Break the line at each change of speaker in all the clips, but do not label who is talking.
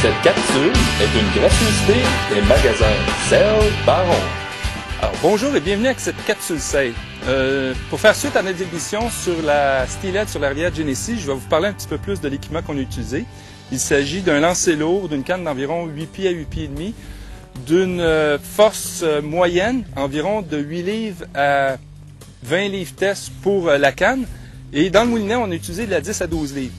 Cette capsule est une gratuité des magasins Cell Baron.
Alors, bonjour et bienvenue à cette capsule Sail. Pour faire suite à notre émission sur la Steelhead sur la rivière Genesee, je vais vous parler un petit peu plus de l'équipement qu'on a utilisé. Il s'agit d'un lancer lourd, d'une canne d'environ 8 pieds à 8 pieds et demi, d'une force moyenne, environ de 8 livres à 20 livres test pour la canne. Et dans le moulinet, on a utilisé de la 10 à 12 livres.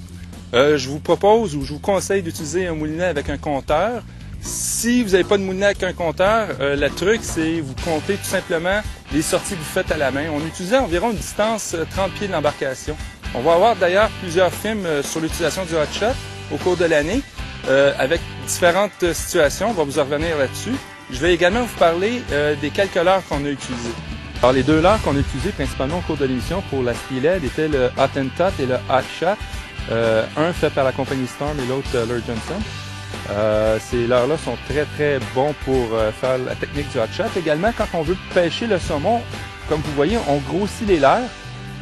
Je vous propose ou je vous conseille d'utiliser un moulinet avec un compteur. Si vous n'avez pas de moulinet avec un compteur, le truc, c'est vous comptez tout simplement les sorties que vous faites à la main. On utilisait environ une distance 30 pieds de l'embarcation. On va avoir d'ailleurs plusieurs films sur l'utilisation du hot shot au cours de l'année, avec différentes situations. On va vous en revenir là-dessus. Je vais également vous parler des quelques leurres qu'on a utilisées. Alors, les deux leurres qu'on a utilisées principalement au cours de l'émission pour la Steelhead étaient le Hot and Tot et le Hot Shot. Un fait par la compagnie Storm et l'autre Lure Johnson. Ces leurres-là sont très bons pour faire la technique du hot shot. Également, quand on veut pêcher le saumon, comme vous voyez, on grossit les leurres.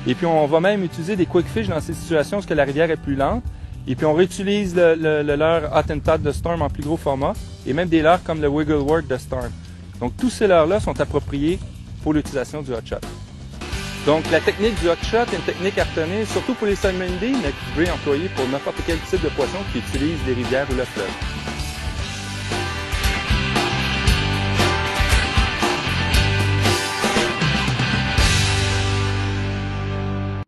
Et puis, on va même utiliser des quick fish dans ces situations où la rivière est plus lente. Et puis, on réutilise le leurre Hot and Tot de Storm en plus gros format. Et même des leurres comme le Wiggle Work de Storm. Donc, tous ces leurres-là sont appropriés pour l'utilisation du hot shot. Donc, la technique du hot shot est une technique à retenir, surtout pour les salmon day, mais que vous pouvez employer pour n'importe quel type de poisson qui utilise les rivières ou le fleuve.